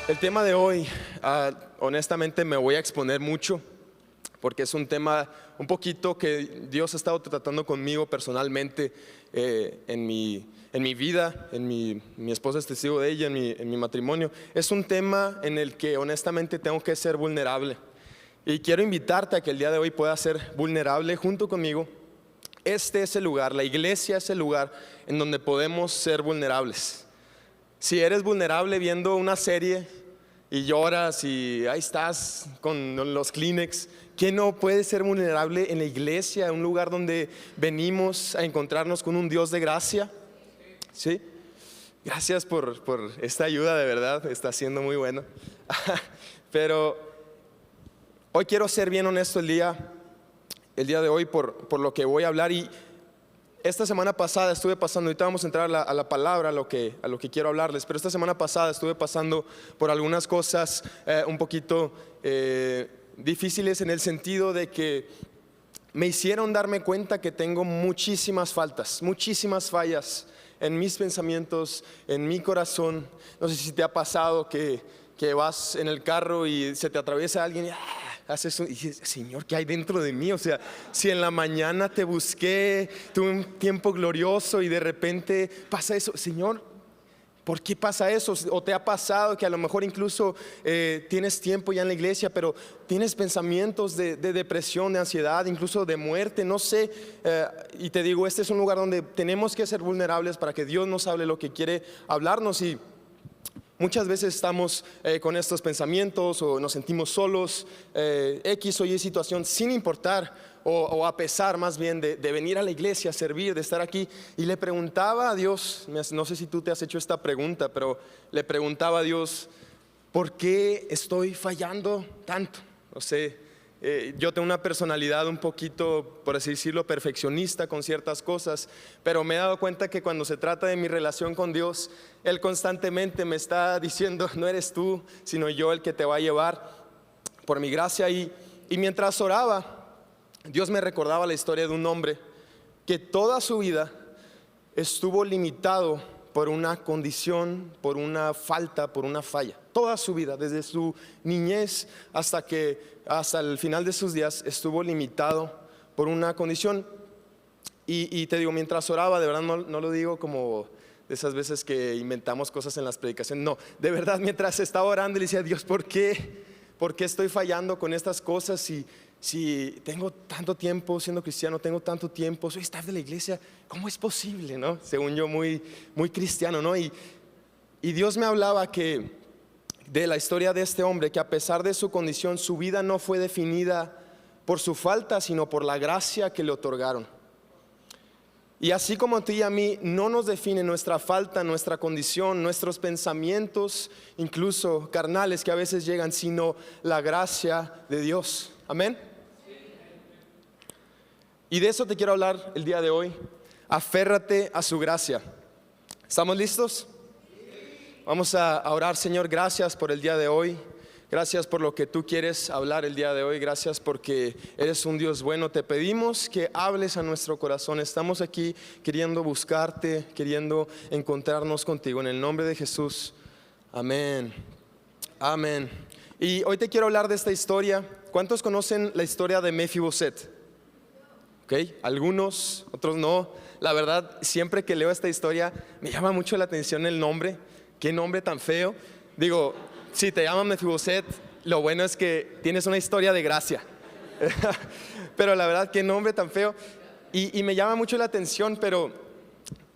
El tema de hoy, honestamente me voy a exponer mucho porque es un tema un poquito que Dios ha estado tratando conmigo personalmente en mi vida, mi esposa es testigo de ella, en mi matrimonio. Es un tema en el que honestamente tengo que ser vulnerable y quiero invitarte a que el día de hoy puedas ser vulnerable junto conmigo. Este es el lugar, la iglesia es el lugar en donde podemos ser vulnerables. Si eres vulnerable viendo una serie y lloras y ahí estás con los Kleenex, ¿quién no puede ser vulnerable en la iglesia, un lugar donde venimos a encontrarnos con un Dios de gracia? ¿Sí? Gracias por esta ayuda, de verdad, está siendo muy bueno. Pero hoy quiero ser bien honesto el día de hoy por lo que voy a hablar. Y esta semana pasada estuve pasando, ahorita vamos a entrar a la palabra, a lo que quiero hablarles, pero esta semana pasada estuve pasando por algunas cosas un poquito difíciles, en el sentido de que me hicieron darme cuenta que tengo muchísimas faltas, muchísimas fallas en mis pensamientos, en mi corazón. No sé si te ha pasado que vas en el carro y se te atraviesa alguien y haces y dices: Señor, ¿qué hay dentro de mí? O sea, si en la mañana te busqué, tuve un tiempo glorioso y de repente pasa eso, Señor, ¿por qué pasa eso? O te ha pasado que a lo mejor incluso tienes tiempo ya en la iglesia, pero tienes pensamientos de depresión, de ansiedad, incluso de muerte, no sé. Y te digo, este es un lugar donde tenemos que ser vulnerables para que Dios nos hable lo que quiere hablarnos. Y muchas veces estamos con estos pensamientos o nos sentimos solos, X o Y situación, sin importar o a pesar más bien de venir a la iglesia, a servir, de estar aquí. Y le preguntaba a Dios, no sé si tú te has hecho esta pregunta, pero le preguntaba a Dios: ¿por qué estoy fallando tanto? No sé, yo tengo una personalidad un poquito, por así decirlo, perfeccionista con ciertas cosas, pero me he dado cuenta que cuando se trata de mi relación con Dios, Él constantemente me está diciendo: no eres tú, sino yo el que te va a llevar por mi gracia. Y mientras oraba, Dios me recordaba la historia de un hombre que toda su vida estuvo limitado por una condición, por una falta, por una falla. Toda su vida, desde su niñez hasta el final de sus días, estuvo limitado por una condición. Y te digo, mientras oraba, de verdad no lo digo como de esas veces que inventamos cosas en las predicaciones. No, de verdad, mientras estaba orando, le decía: Dios, ¿por qué estoy fallando con estas cosas? Si tengo tanto tiempo siendo cristiano, tengo tanto tiempo, soy staff de la iglesia, ¿cómo es posible, no? Según yo, muy cristiano, ¿no? Y Dios me hablaba de la historia de este hombre, que a pesar de su condición, su vida no fue definida por su falta, sino por la gracia que le otorgaron. Y así como a ti y a mí no nos define nuestra falta, nuestra condición, nuestros pensamientos, incluso carnales que a veces llegan, sino la gracia de Dios. Amén. Y de eso te quiero hablar el día de hoy. Aférrate a su gracia. ¿Estamos listos? Vamos a orar. Señor, gracias por el día de hoy. Gracias por lo que tú quieres hablar el día de hoy. Gracias porque eres un Dios bueno. Te pedimos que hables a nuestro corazón. Estamos aquí queriendo buscarte, queriendo encontrarnos contigo. En el nombre de Jesús. Amén. Amén. Y hoy te quiero hablar de esta historia. ¿Cuántos conocen la historia de Mefiboset? Ok, algunos, otros no. La verdad, siempre que leo esta historia me llama mucho la atención el nombre. Qué nombre tan feo. Digo, si te llaman Mefiboset, lo bueno es que tienes una historia de gracia. Pero la verdad, qué nombre tan feo. Y me llama mucho la atención, pero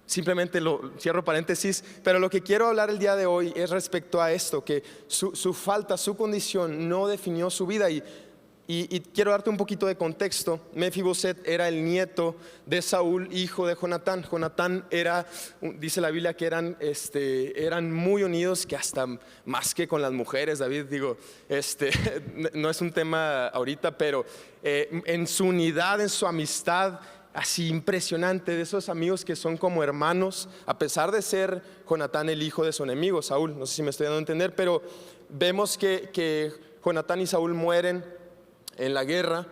simplemente lo cierro paréntesis. Pero lo que quiero hablar el día de hoy es respecto a esto, que su falta, su condición no definió su vida. Y quiero darte un poquito de contexto. Mefiboset era el nieto de Saúl, hijo de Jonatán. Jonatán dice la Biblia que eran muy unidos, que hasta más que con las mujeres. David, digo, no es un tema ahorita, pero en su unidad, en su amistad, así impresionante, de esos amigos que son como hermanos, a pesar de ser Jonatán el hijo de su enemigo, Saúl. No sé si me estoy dando a entender, pero vemos que Jonatán y Saúl mueren en la guerra.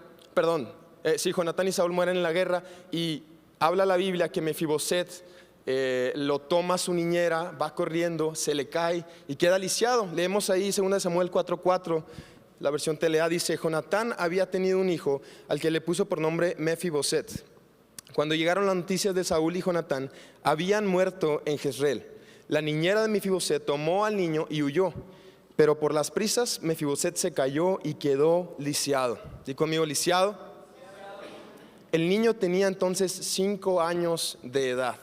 Jonatán y Saúl mueren en la guerra, y habla la Biblia que Mefiboset lo toma su niñera, va corriendo, se le cae y queda lisiado. Leemos ahí 2 Samuel 4:4, la versión TLA dice: Jonatán había tenido un hijo al que le puso por nombre Mefiboset. Cuando llegaron las noticias de Saúl y Jonatán, habían muerto en Jezreel. La niñera de Mefiboset tomó al niño y huyó, pero por las prisas Mefiboset se cayó y quedó lisiado. ¿Sí conmigo, lisiado? El niño tenía entonces 5 años de edad.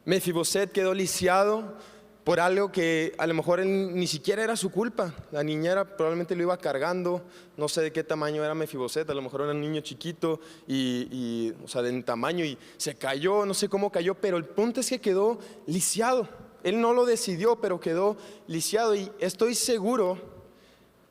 Mefiboset quedó lisiado por algo que a lo mejor ni siquiera era su culpa. La niñera probablemente lo iba cargando, no sé de qué tamaño era Mefiboset, a lo mejor era un niño chiquito o sea, de tamaño, y se cayó, no sé cómo cayó, pero el punto es que quedó lisiado. Él no lo decidió, pero quedó lisiado, y estoy seguro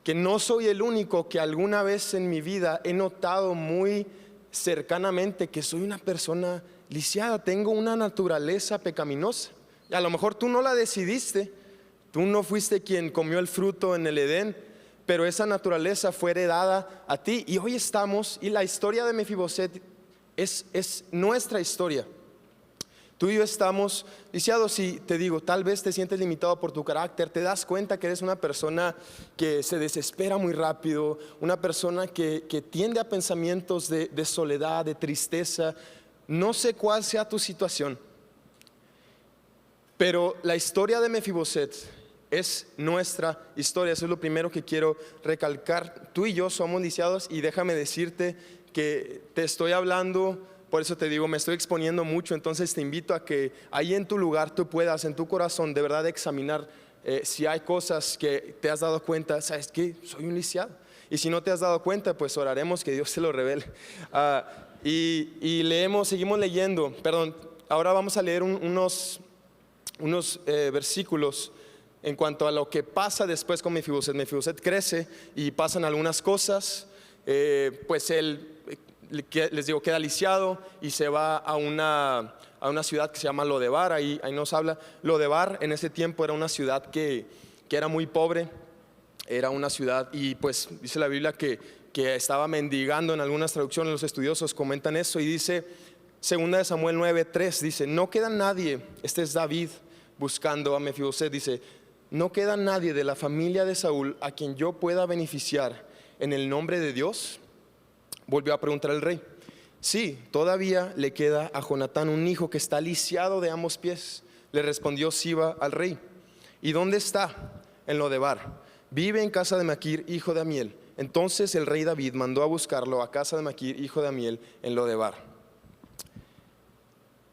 que no soy el único que alguna vez en mi vida he notado muy cercanamente que soy una persona lisiada, tengo una naturaleza pecaminosa. Y a lo mejor tú no la decidiste, tú no fuiste quien comió el fruto en el Edén, pero esa naturaleza fue heredada a ti. Y hoy estamos, y la historia de Mefiboset es nuestra historia. Tú y yo estamos lisiados, y te digo, tal vez te sientes limitado por tu carácter, te das cuenta que eres una persona que se desespera muy rápido, una persona que tiende a pensamientos de soledad, de tristeza. No sé cuál sea tu situación, pero la historia de Mefiboset es nuestra historia. Eso es lo primero que quiero recalcar. Tú y yo somos lisiados, y déjame decirte que te estoy hablando, por eso te digo, me estoy exponiendo mucho. Entonces te invito a que ahí en tu lugar tú puedas, en tu corazón, de verdad examinar si hay cosas que te has dado cuenta. ¿Sabes qué? Soy un lisiado. Y si no te has dado cuenta, pues oraremos que Dios te lo revele. Y seguimos leyendo. Ahora vamos a leer unos versículos en cuanto a lo que pasa después con Mefiboset. Mefiboset crece y pasan algunas cosas. Pues él, les digo, queda lisiado y se va a una ciudad que se llama Lodebar. Ahí nos habla. Lodebar en ese tiempo era una ciudad que era muy pobre. Era una ciudad, y pues dice la Biblia que estaba mendigando. En algunas traducciones los estudiosos comentan eso, y dice 2 Samuel 9:3, dice: no queda nadie, este es David buscando a Mefiboset, dice: no queda nadie de la familia de Saúl a quien yo pueda beneficiar en el nombre de Dios. Volvió a preguntar el rey. Sí, todavía le queda a Jonatán un hijo que está lisiado de ambos pies. Le respondió Siba al rey: ¿y dónde está? En Lodebar. Vive en casa de Maquir, hijo de Amiel. Entonces el rey David mandó a buscarlo a casa de Maquir, hijo de Amiel, en Lodebar.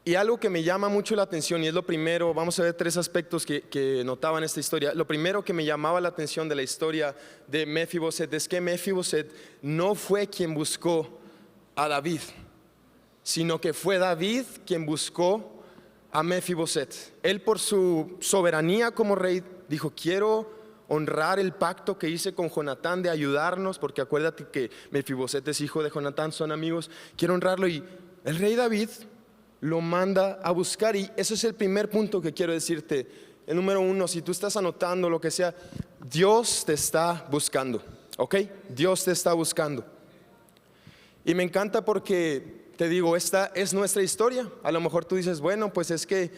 Y algo que me llama mucho la atención, y es lo primero, vamos a ver 3 aspectos que notaba en esta historia. Lo primero que me llamaba la atención de la historia de Mefiboset es que Mefiboset no fue quien buscó a David, sino que fue David quien buscó a Mefiboset. Él, por su soberanía como rey, dijo: quiero honrar el pacto que hice con Jonatán de ayudarnos, porque acuérdate que Mefiboset es hijo de Jonatán, son amigos. Quiero honrarlo, y el rey David lo manda a buscar. Y ese es el primer punto que quiero decirte. El número 1, si tú estás anotando lo que sea, Dios te está buscando, ¿ok? Dios te está buscando. Y me encanta porque, te digo, esta es nuestra historia. A lo mejor tú dices: bueno, pues es que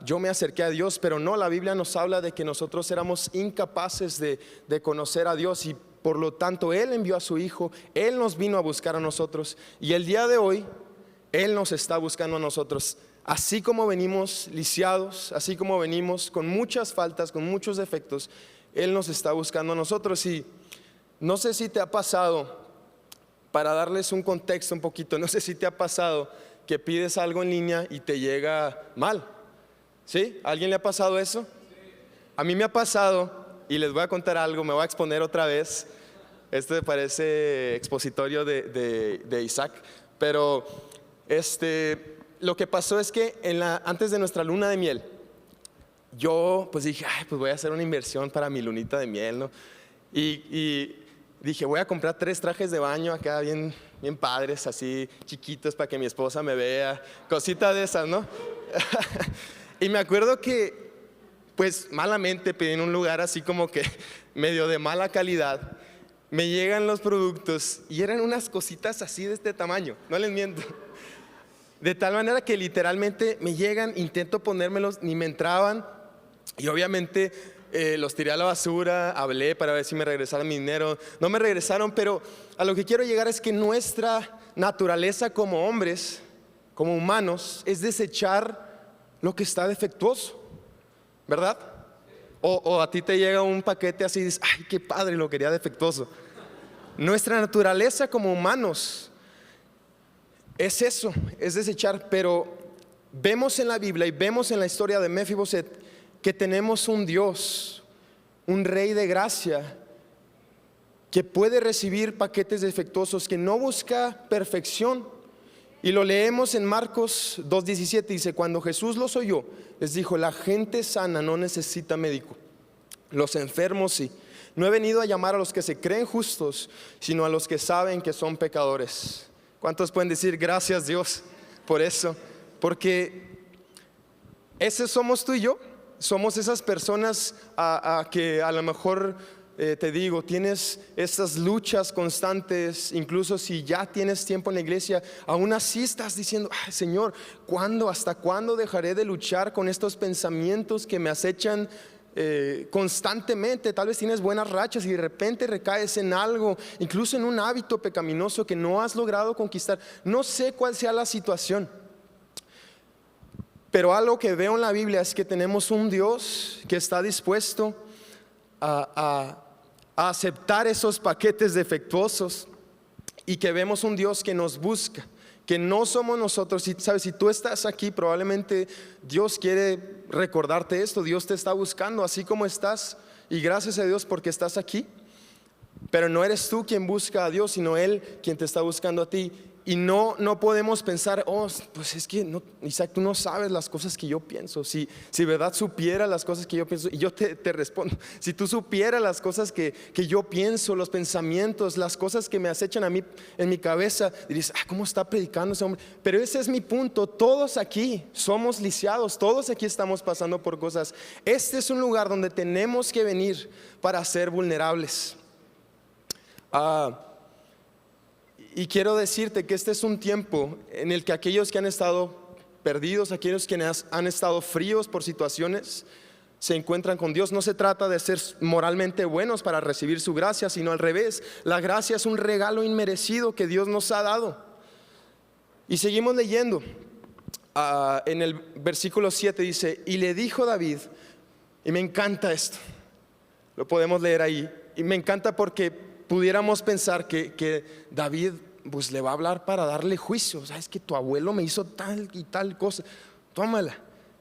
yo me acerqué a Dios, pero no, la Biblia nos habla de que nosotros éramos incapaces de conocer a Dios, y por lo tanto Él envió a su Hijo. Él nos vino a buscar a nosotros, y el día de hoy Él nos está buscando a nosotros. Así como venimos lisiados, así como venimos con muchas faltas, con muchos defectos, Él nos está buscando a nosotros. Y no sé si te ha pasado, para darles un contexto un poquito, no sé si te ha pasado que pides algo en línea y te llega mal. ¿Sí? ¿A alguien le ha pasado eso? A mí me ha pasado, y les voy a contar algo, me voy a exponer otra vez. Esto me parece expositorio de Isaac, pero lo que pasó es que antes de nuestra luna de miel, yo pues dije: pues voy a hacer una inversión para mi lunita de miel, ¿no? Y dije: voy a comprar 3 trajes de baño acá bien padres, así chiquitos, para que mi esposa me vea, cositas de esas, ¿no? Y me acuerdo que pues malamente pedí en un lugar así como que medio de mala calidad. Me llegan los productos y eran unas cositas así de este tamaño, no les miento. de tal manera que literalmente me llegan, intento ponérmelos, ni me entraban. Y obviamente los tiré a la basura, hablé para ver si me regresaran mi dinero. No me regresaron, pero a lo que quiero llegar es que nuestra naturaleza como hombres, como humanos, es desechar lo que está defectuoso, ¿verdad? O a ti te llega un paquete así y dices, ay, qué padre, lo quería defectuoso. Nuestra naturaleza como humanos es eso, es desechar. Pero vemos en la Biblia y vemos en la historia de Mefiboset que tenemos un Dios, un rey de gracia, que puede recibir paquetes defectuosos, que no busca perfección. Y lo leemos en Marcos 2:17, dice: cuando Jesús los oyó, les dijo: la gente sana no necesita médico, los enfermos sí. No he venido a llamar a los que se creen justos, sino a los que saben que son pecadores. ¿Cuántos pueden decir gracias, Dios, por eso? Porque ese somos tú y yo. Somos esas personas que a lo mejor te digo, tienes estas luchas constantes. Incluso si ya tienes tiempo en la iglesia, aún así estás diciendo: ay, Señor, ¿hasta cuándo dejaré de luchar con estos pensamientos que me acechan constantemente? Tal vez tienes buenas rachas y de repente recaes en algo, incluso en un hábito pecaminoso que no has logrado conquistar. No sé cuál sea la situación, pero algo que veo en la Biblia es que tenemos un Dios que está dispuesto a aceptar esos paquetes defectuosos, y que vemos un Dios que nos busca, que no somos nosotros. Sabes, si tú estás aquí, probablemente Dios quiere recordarte esto. Dios te está buscando así como estás, y gracias a Dios porque estás aquí. Pero no eres tú quien busca a Dios, sino Él quien te está buscando a ti. Y no podemos pensar: oh, pues es que no, Isaac, tú no sabes las cosas que yo pienso. Si verdad supiera las cosas que yo pienso. Y yo te respondo: si tú supieras las cosas que yo pienso, los pensamientos, las cosas que me acechan a mí en mi cabeza, dirías: ¿cómo está predicando ese hombre? Pero ese es mi punto. Todos aquí somos lisiados, todos aquí estamos pasando por cosas. Este es un lugar donde tenemos que venir para ser vulnerables. Y quiero decirte que este es un tiempo en el que aquellos que han estado perdidos, aquellos que han estado fríos por situaciones, se encuentran con Dios. No se trata de ser moralmente buenos para recibir su gracia, sino al revés. La gracia es un regalo inmerecido que Dios nos ha dado. Y seguimos leyendo. En el versículo 7 dice: y le dijo David, y me encanta esto, lo podemos leer ahí, y me encanta porque pudiéramos pensar que David pues le va a hablar para darle juicio. Sabes que tu abuelo me hizo tal y tal cosa, tómala.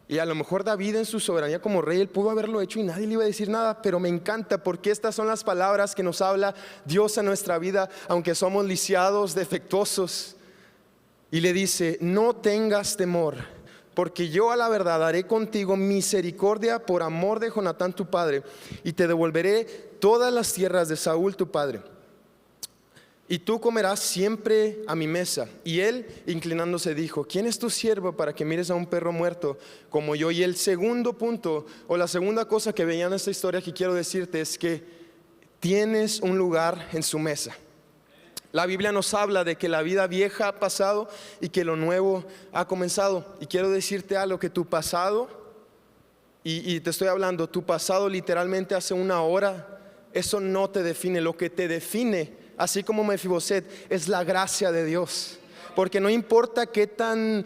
Y a lo mejor David, en su soberanía como rey, él pudo haberlo hecho y nadie le iba a decir nada. Pero me encanta porque estas son las palabras que nos habla Dios a nuestra vida, aunque somos lisiados, defectuosos. Y le dice: no tengas temor, porque yo a la verdad haré contigo misericordia por amor de Jonatán tu padre, y te devolveré todas las tierras de Saúl tu padre, y tú comerás siempre a mi mesa. Y él, inclinándose, dijo: ¿quién es tu siervo para que mires a un perro muerto como yo? Y el segundo punto, o la segunda cosa que veía en esta historia que quiero decirte, es que tienes un lugar en su mesa. La Biblia nos habla de que la vida vieja ha pasado y que lo nuevo ha comenzado. Y quiero decirte algo: que tu pasado, y te estoy hablando, tu pasado literalmente hace una hora, eso no te define. Lo que te define, así como Mefiboset, es la gracia de Dios. Porque no importa qué tan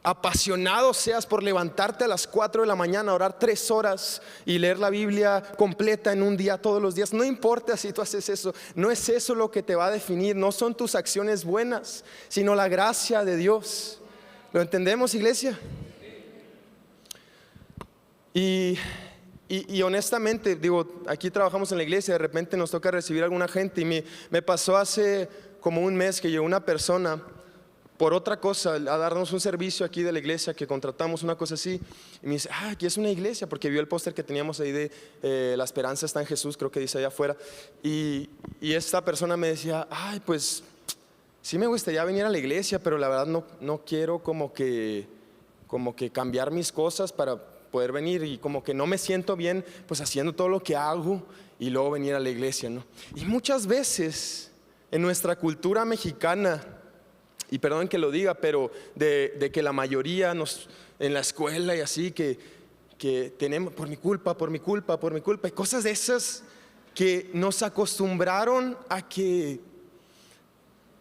apasionado seas por levantarte a las 4 de la mañana, orar 3 horas y leer la Biblia completa en un día, todos los días, no importa si tú haces eso, no es eso lo que te va a definir. No son tus acciones buenas, sino la gracia de Dios. ¿Lo entendemos, iglesia? Y honestamente, digo, aquí trabajamos en la iglesia, de repente nos toca recibir a alguna gente. Y me pasó hace como un mes que llegó una persona por otra cosa a darnos un servicio aquí de la iglesia que contratamos, una cosa así. Y me dice: aquí es una iglesia, porque vio el póster que teníamos ahí de la esperanza está en Jesús, creo que dice allá afuera. Y esta persona me decía: pues sí me gustaría venir a la iglesia, pero la verdad no quiero como que cambiar mis cosas para poder venir, y como que no me siento bien pues haciendo todo lo que hago y luego venir a la iglesia, ¿no? Y muchas veces en nuestra cultura mexicana y perdonen que lo diga, pero de que la mayoría en la escuela y así, que tenemos por mi culpa, y cosas de esas que nos acostumbraron a que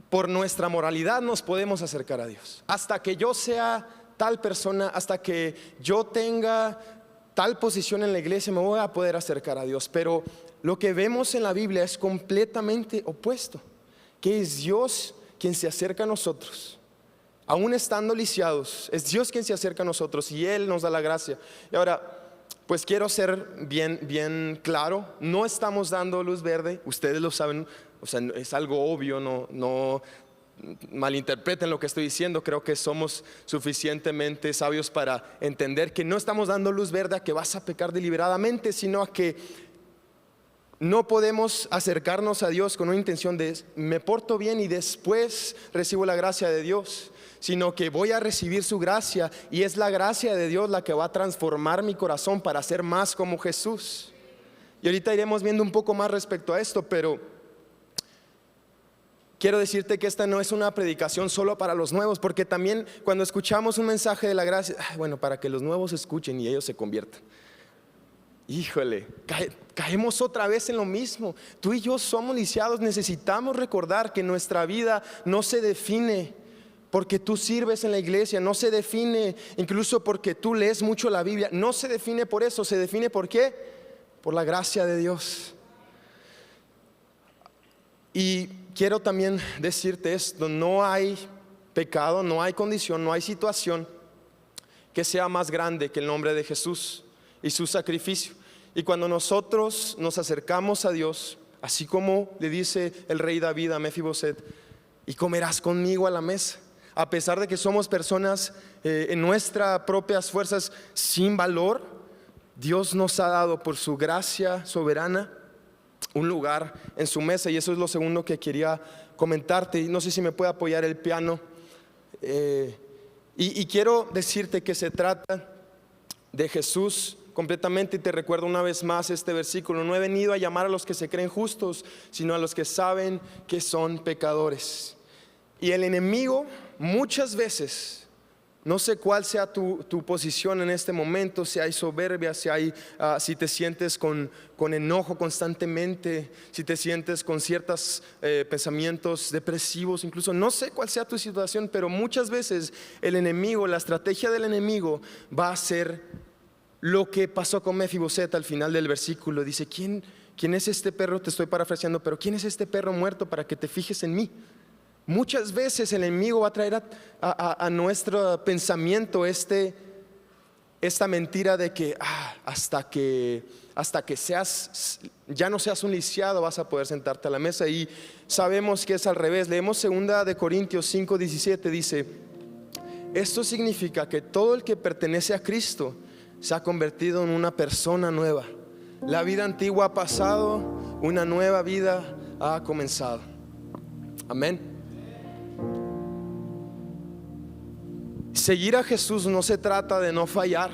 por nuestra moralidad nos podemos acercar a Dios. Hasta que yo sea tal persona, hasta que yo tenga tal posición en la iglesia, me voy a poder acercar a Dios. Pero lo que vemos en la Biblia es completamente opuesto, que es Dios quien se acerca a nosotros. Aún estando lisiados, es Dios quien se acerca a nosotros y Él nos da la gracia. Y ahora, pues quiero ser bien claro, no estamos dando luz verde, ustedes lo saben, o sea, es algo obvio, no malinterpreten lo que estoy diciendo. Creo que somos suficientemente sabios para entender que no estamos dando luz verde a que vas a pecar deliberadamente, sino a que no podemos acercarnos a Dios con una intención de me porto bien y después recibo la gracia de Dios, sino que voy a recibir su gracia y es la gracia de Dios la que va a transformar mi corazón para ser más como Jesús. Y ahorita iremos viendo un poco más respecto a esto, pero quiero decirte que esta no es una predicación solo para los nuevos, porque también cuando escuchamos un mensaje de la gracia, bueno, para que los nuevos escuchen y ellos se conviertan. Híjole, caemos otra vez en lo mismo. Tú y yo somos lisiados, necesitamos recordar que nuestra vida no se define porque tú sirves en la iglesia, no se define incluso porque tú lees mucho la Biblia, no se define por eso, se define ¿por qué? Por la gracia de Dios. Y quiero también decirte esto, no hay pecado, no hay condición, no hay situación que sea más grande que el nombre de Jesús y su sacrificio. Y cuando nosotros nos acercamos a Dios, así como le dice el rey David a Mefiboset, y comerás conmigo a la mesa, a pesar de que somos personas en nuestras propias fuerzas sin valor, Dios nos ha dado por su gracia soberana un lugar en su mesa. Y eso es lo segundo que quería comentarte. Y no sé si me puede apoyar el piano. Y quiero decirte que se trata de Jesús completamente. Y te recuerdo una vez más este versículo: no he venido a llamar a los que se creen justos, sino a los que saben que son pecadores. Y el enemigo muchas veces, no sé cuál sea tu posición en este momento, si hay soberbia, si te sientes con enojo constantemente, si te sientes con ciertos pensamientos depresivos, incluso no sé cuál sea tu situación, pero muchas veces el enemigo, la estrategia del enemigo va a ser lo que pasó con Mefiboset al final del versículo. Dice, ¿quién es este perro? Te estoy parafraseando, pero ¿quién es este perro muerto para que te fijes en mí? Muchas veces el enemigo va a traer a nuestro pensamiento esta mentira de que hasta que ya no seas un lisiado vas a poder sentarte a la mesa. Y sabemos que es al revés. Leemos 2 Corintios 5:17, dice: esto significa que todo el que pertenece a Cristo se ha convertido en una persona nueva. La vida antigua ha pasado, una nueva vida ha comenzado. Amén. Seguir a Jesús no se trata de no fallar.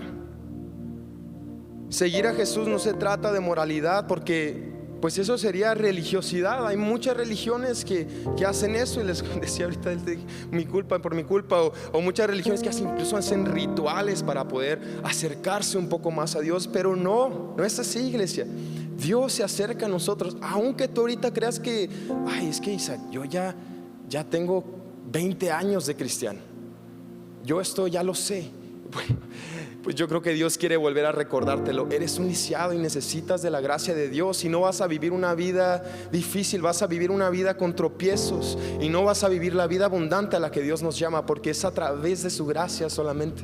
Seguir a Jesús no se trata de moralidad, porque pues eso sería religiosidad. Hay muchas religiones que hacen eso, y les decía ahorita por mi culpa, o muchas religiones que incluso hacen rituales para poder acercarse un poco más a Dios. Pero no es así, iglesia. Dios se acerca a nosotros, aunque tú ahorita creas que es que Isaac, yo ya tengo 20 años de cristiano, yo esto ya lo sé. Pues yo creo que Dios quiere volver a recordártelo. Eres un lisiado y necesitas de la gracia de Dios. Y no vas a vivir una vida difícil, vas a vivir una vida con tropiezos, y no vas a vivir la vida abundante a la que Dios nos llama, porque es a través de su gracia solamente.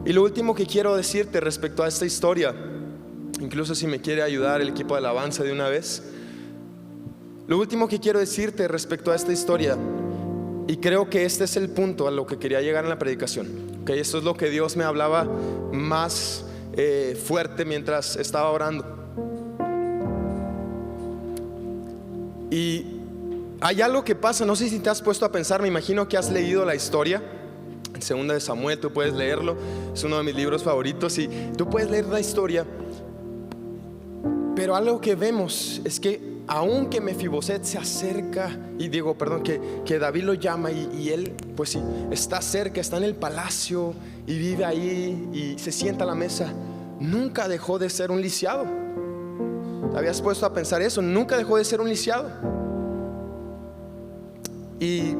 Y lo último que quiero decirte respecto a esta historia, incluso si me quiere ayudar el equipo de alabanza de una vez, lo último que quiero decirte respecto a esta historia, y creo que este es el punto a lo que quería llegar en la predicación, okay, esto es lo que Dios me hablaba más fuerte mientras estaba orando. Y hay algo que pasa, no sé si te has puesto a pensar, me imagino que has leído la historia en 2 Samuel, tú puedes leerlo, es uno de mis libros favoritos, y tú puedes leer la historia. Pero algo que vemos es que aunque Mefiboset se acerca, y digo, perdón, que David lo llama y él, pues sí, está cerca, está en el palacio y vive ahí y se sienta a la mesa, nunca dejó de ser un lisiado. ¿Te habías puesto a pensar eso? Nunca dejó de ser un lisiado. Y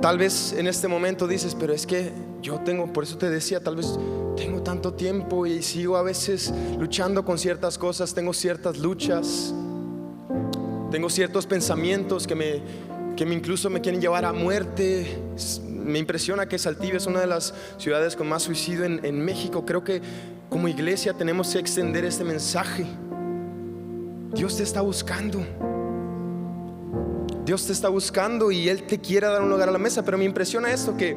tal vez en este momento dices, pero es que yo tengo, por eso te decía, tal vez tengo tanto tiempo y sigo a veces luchando con ciertas cosas, tengo ciertas luchas, tengo ciertos pensamientos que incluso me quieren llevar a muerte. Me impresiona que Saltillo es una de las ciudades con más suicidio en México. Creo que como iglesia tenemos que extender este mensaje. Dios te está buscando. Dios te está buscando y Él te quiere dar un lugar a la mesa. Pero me impresiona esto, que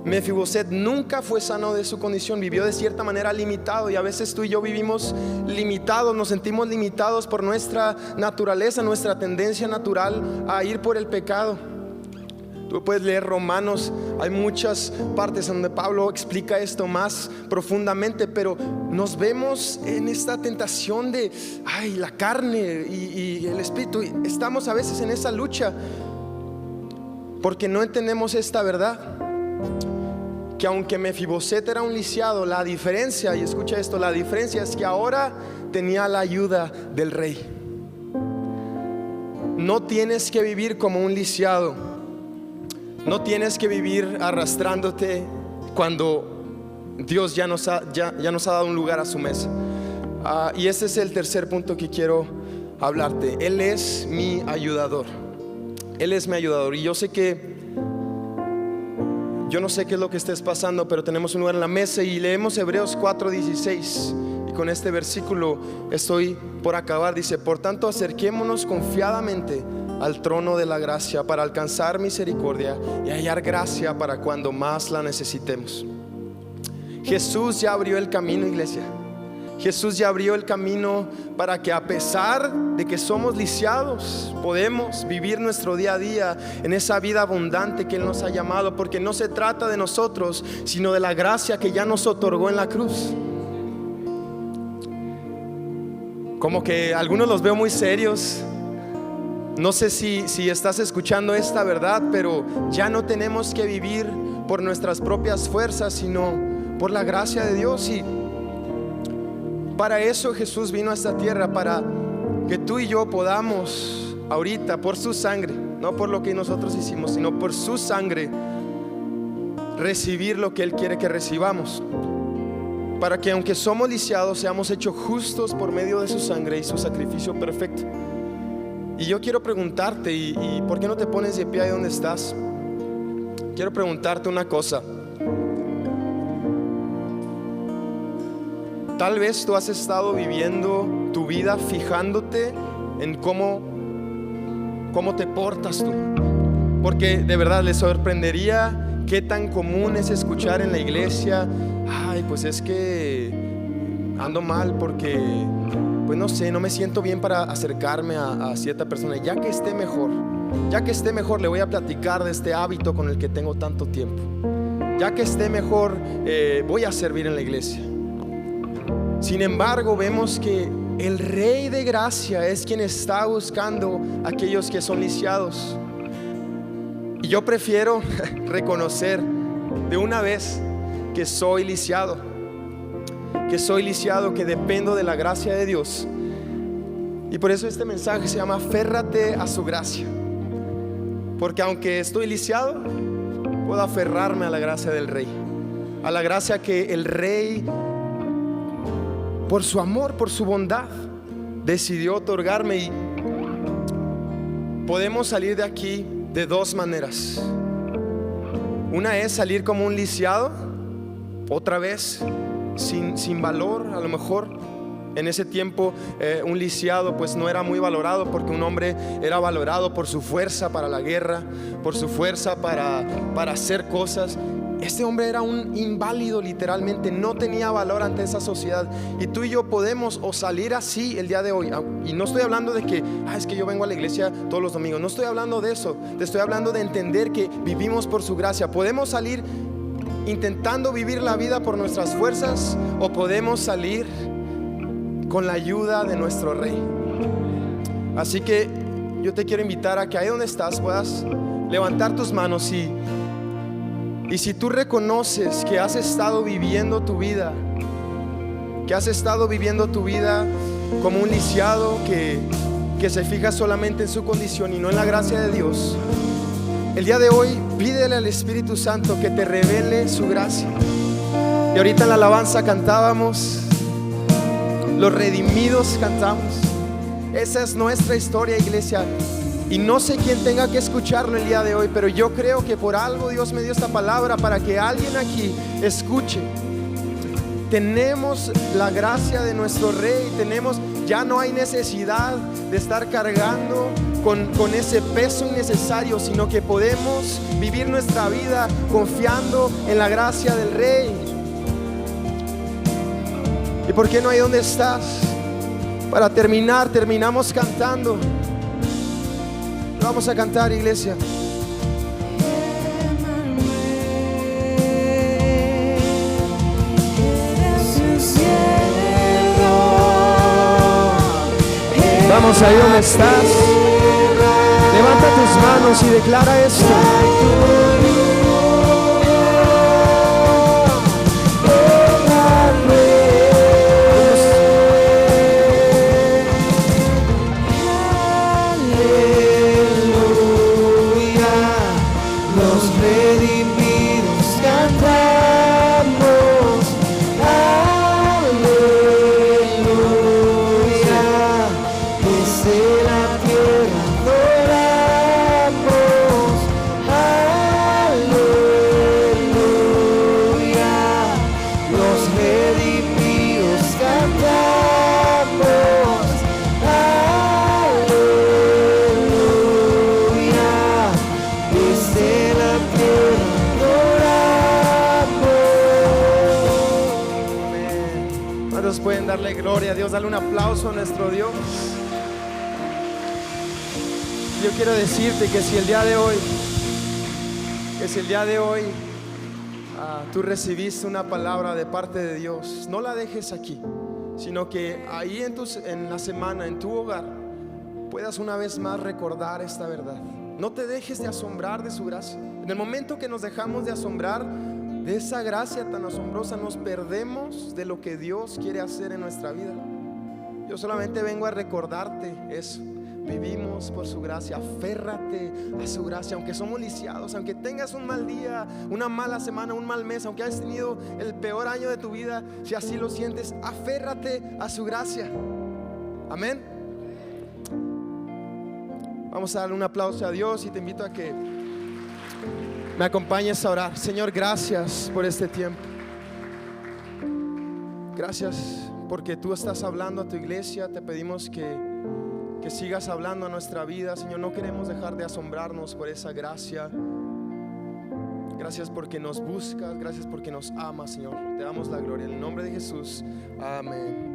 Mefiboset nunca fue sano de su condición, vivió de cierta manera limitado. Y a veces tú y yo vivimos limitados, nos sentimos limitados por nuestra naturaleza, nuestra tendencia natural a ir por el pecado. Tú puedes leer Romanos, hay muchas partes donde Pablo explica esto más profundamente, pero nos vemos en esta tentación de la carne y el espíritu. Estamos a veces en esa lucha porque no entendemos esta verdad, que aunque Mefiboset era un lisiado, la diferencia, y escucha esto, la diferencia es que ahora tenía la ayuda del rey. No tienes que vivir como un lisiado, no tienes que vivir arrastrándote cuando Dios ya nos ha dado un lugar a su mesa. Y este es el tercer punto que quiero hablarte. Él es mi ayudador. Él es mi ayudador. Y yo no sé qué es lo que estés pasando, pero tenemos un lugar en la mesa y leemos Hebreos 4:16. Y con este versículo estoy por acabar. Dice: por tanto, acerquémonos confiadamente al trono de la gracia para alcanzar misericordia y hallar gracia para cuando más la necesitemos. Jesús ya abrió el camino, iglesia. Jesús ya abrió el camino para que, a pesar de que somos lisiados, podemos vivir nuestro día a día en esa vida abundante que Él nos ha llamado, porque no se trata de nosotros, sino de la gracia que ya nos otorgó en la cruz. Como que algunos los veo muy serios. No sé si estás escuchando esta verdad, pero ya no tenemos que vivir por nuestras propias fuerzas, sino por la gracia de Dios. Y para eso Jesús vino a esta tierra, para que tú y yo podamos ahorita, por su sangre, no por lo que nosotros hicimos, sino por su sangre, recibir lo que Él quiere que recibamos, para que aunque somos lisiados, seamos hechos justos por medio de su sangre y su sacrificio perfecto. Y yo quiero preguntarte, y ¿por qué no te pones de pie ahí donde estás? Quiero preguntarte una cosa. Tal vez tú has estado viviendo tu vida fijándote en cómo te portas tú, porque de verdad les sorprendería qué tan común es escuchar en la iglesia: pues es que ando mal porque, pues no sé, no me siento bien para acercarme a cierta persona. Ya que esté mejor, le voy a platicar de este hábito con el que tengo tanto tiempo. Ya que esté mejor, voy a servir en la iglesia. Sin embargo, vemos que el Rey de gracia es quien está buscando a aquellos que son lisiados. Y yo prefiero reconocer de una vez que soy lisiado, que dependo de la gracia de Dios. Y por eso este mensaje se llama: aférrate a su gracia. Porque aunque estoy lisiado, puedo aferrarme a la gracia del Rey, a la gracia que el Rey, por su amor, por su bondad, decidió otorgarme. Y podemos salir de aquí de dos maneras. Una es salir como un lisiado, otra vez sin valor. A lo mejor en ese tiempo un lisiado pues no era muy valorado, porque un hombre era valorado por su fuerza para la guerra, por su fuerza para hacer cosas. Este hombre era un inválido, literalmente, no tenía valor ante esa sociedad. Y tú y yo podemos o salir así el día de hoy. Y no estoy hablando de que es que yo vengo a la iglesia todos los domingos. No estoy hablando de eso. Te estoy hablando de entender que vivimos por su gracia. Podemos salir intentando vivir la vida por nuestras fuerzas, o podemos salir con la ayuda de nuestro Rey. Así que yo te quiero invitar a que ahí donde estás puedas levantar tus manos y si tú reconoces que has estado viviendo tu vida, como un lisiado que se fija solamente en su condición y no en la gracia de Dios, el día de hoy pídele al Espíritu Santo que te revele su gracia. Y ahorita en la alabanza cantábamos, los redimidos cantamos. Esa es nuestra historia, iglesia. Y no sé quién tenga que escucharlo el día de hoy, pero yo creo que por algo Dios me dio esta palabra para que alguien aquí escuche. Tenemos la gracia de nuestro Rey, ya no hay necesidad de estar cargando con ese peso innecesario, sino que podemos vivir nuestra vida confiando en la gracia del Rey. ¿Y por qué no hay donde estás? Para terminamos cantando. Vamos a cantar, iglesia. Vamos ahí donde estás. Levanta tus manos y declara esto. Pueden darle gloria a Dios, darle un aplauso a nuestro Dios. Yo quiero decirte que si el día de hoy tú recibiste una palabra de parte de Dios, no la dejes aquí, sino que ahí en la semana, en tu hogar, puedas una vez más recordar esta verdad. No te dejes de asombrar de su gracia. En el momento que nos dejamos de asombrar de esa gracia tan asombrosa, nos perdemos de lo que Dios quiere hacer en nuestra vida. Yo solamente vengo a recordarte eso. Vivimos por su gracia. Aférrate a su gracia. Aunque somos lisiados, aunque tengas un mal día, una mala semana, un mal mes, aunque hayas tenido el peor año de tu vida, si así lo sientes, aférrate a su gracia. Amén. Vamos a darle un aplauso a Dios y te invito a que me acompañes a orar. Señor, gracias por este tiempo. Gracias porque tú estás hablando a tu iglesia. Te pedimos que sigas hablando a nuestra vida, Señor. No queremos dejar de asombrarnos por esa gracia. Gracias porque nos buscas. Gracias porque nos amas, Señor. Te damos la gloria en el nombre de Jesús. Amén.